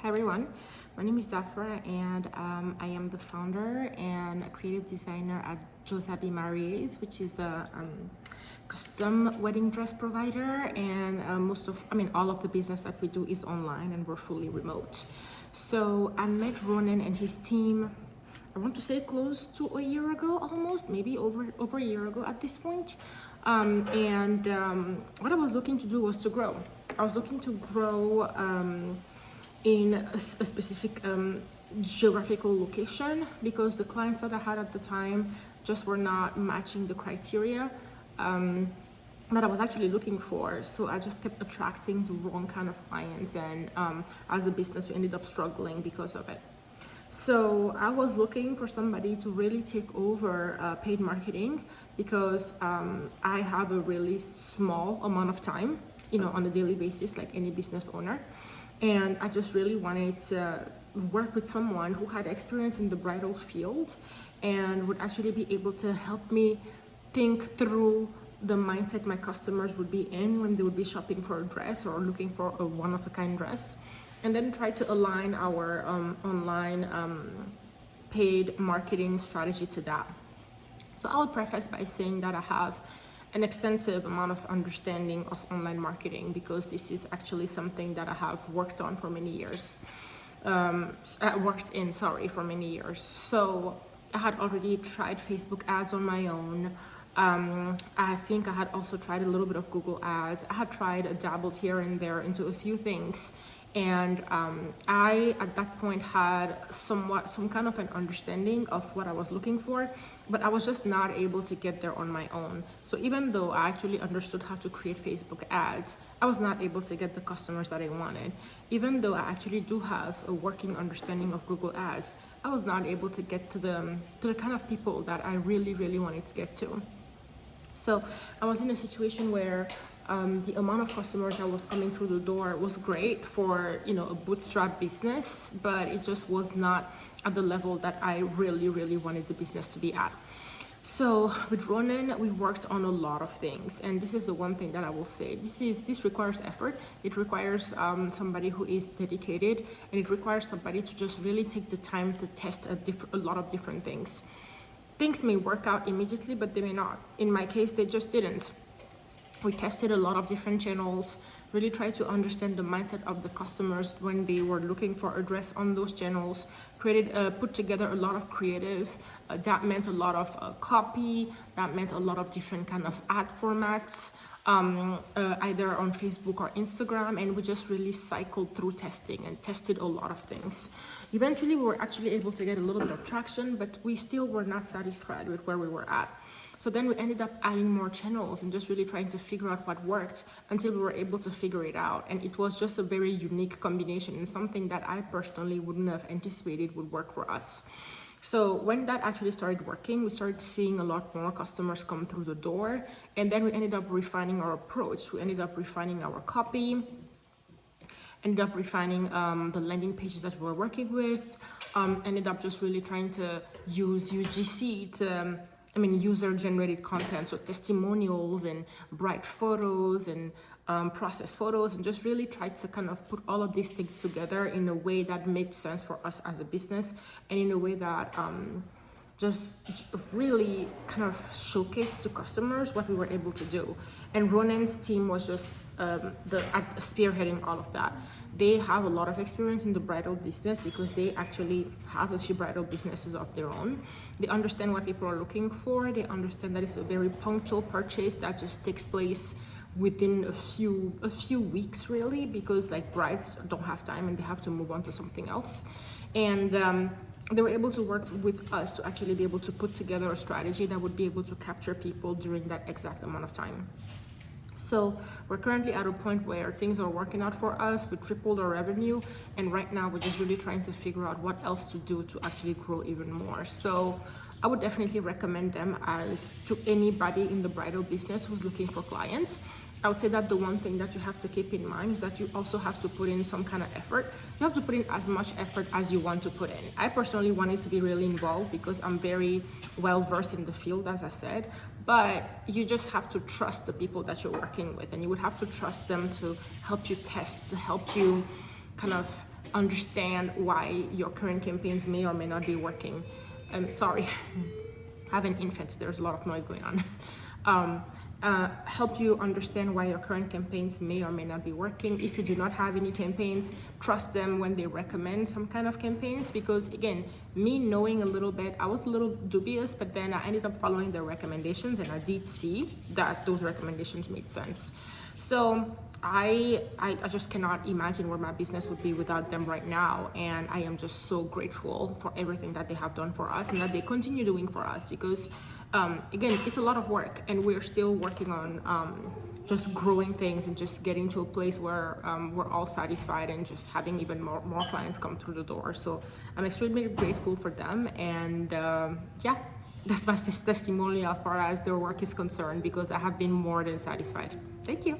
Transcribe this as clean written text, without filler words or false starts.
Hi everyone, my name is Dafra and I am the founder and creative designer at Mariées, which is a custom wedding dress provider, and all of the business that we do is online and we're fully remote. So I met Ronan and his team, I want to say close to a year ago, almost, maybe over a year ago at this point. What I was looking to do was to grow. I was looking to grow in a specific geographical location because the clients that I had at the time just were not matching the criteria that I was actually looking for. So I just kept attracting the wrong kind of clients, and as a business we ended up struggling because of it. So I was looking for somebody to really take over paid marketing because I have a really small amount of time, on a daily basis, like any business owner. And I just really wanted to work with someone who had experience in the bridal field and would actually be able to help me think through the mindset my customers would be in when they would be shopping for a dress or looking for a one-of-a-kind dress, and then try to align our online paid marketing strategy to that. So I'll preface by saying that I have an extensive amount of understanding of online marketing because this is actually something that I have worked on for many years. For many years. So I had already tried Facebook ads on my own. I think I had also tried a little bit of Google ads. I had dabbled here and there into a few things. And I, at that point, had some kind of an understanding of what I was looking for, but I was just not able to get there on my own. So even though I actually understood how to create Facebook ads, I was not able to get the customers that I wanted. Even though I actually do have a working understanding of Google ads, I was not able to get to the kind of people that I really, really wanted to get to. So I was in a situation where the amount of customers that was coming through the door was great for a bootstrap business, but it just was not at the level that I really, really wanted the business to be at. So with Ronan, we worked on a lot of things, and this is the one thing that I will say. This requires effort. It requires somebody who is dedicated, and it requires somebody to just really take the time to test a lot of different things. Things may work out immediately, but they may not. In my case, they just didn't. We tested a lot of different channels, really tried to understand the mindset of the customers when they were looking for a dress on those channels, put together a lot of creative. That meant a lot of copy, that meant a lot of different kind of ad formats, either on Facebook or Instagram, and we just really cycled through testing and tested a lot of things. Eventually, we were actually able to get a little bit of traction, but we still were not satisfied with where we were at. So then we ended up adding more channels and just really trying to figure out what worked until we were able to figure it out. And it was just a very unique combination and something that I personally wouldn't have anticipated would work for us. So when that actually started working, we started seeing a lot more customers come through the door. And then we ended up refining our approach. We ended up refining our copy, ended up refining the landing pages that we were working with, ended up just really trying to use UGC to user-generated content, so testimonials and bright photos and process photos, and just really try to kind of put all of these things together in a way that made sense for us as a business, and in a way that just really kind of showcased to customers what we were able to do. And Ronan's team was just spearheading all of that. They have a lot of experience in the bridal business because they actually have a few bridal businesses of their own. They understand what people are looking for. They understand that it's a very punctual purchase that just takes place within a few weeks, really, because like brides don't have time and they have to move on to something else. And they were able to work with us to actually be able to put together a strategy that would be able to capture people during that exact amount of time. So we're currently at a point where things are working out for us. We tripled our revenue, and right now we're just really trying to figure out what else to do to actually grow even more. So I would definitely recommend them as to anybody in the bridal business who's looking for clients. I would say that the one thing that you have to keep in mind is that you also have to put in some kind of effort. You have to put in as much effort as you want to put in. I personally wanted to be really involved because I'm very well versed in the field, as I said, but you just have to trust the people that you're working with, and you would have to trust them to help you test, to help you kind of understand why your current campaigns may or may not be working. Sorry, I have an infant, there's a lot of noise going on. Help you understand why your current campaigns may or may not be working. If you do not have any campaigns, trust them when they recommend some kind of campaigns, because again, me knowing a little bit, I was a little dubious, but then I ended up following their recommendations and I did see that those recommendations made sense. So I just cannot imagine where my business would be without them right now, and I am just so grateful for everything that they have done for us and that they continue doing for us, because again, it's a lot of work and we're still working on just growing things and just getting to a place where we're all satisfied and just having even more clients come through the door. So I'm extremely grateful for them, and yeah, that's my testimonial as far as their work is concerned, because I have been more than satisfied. Thank you.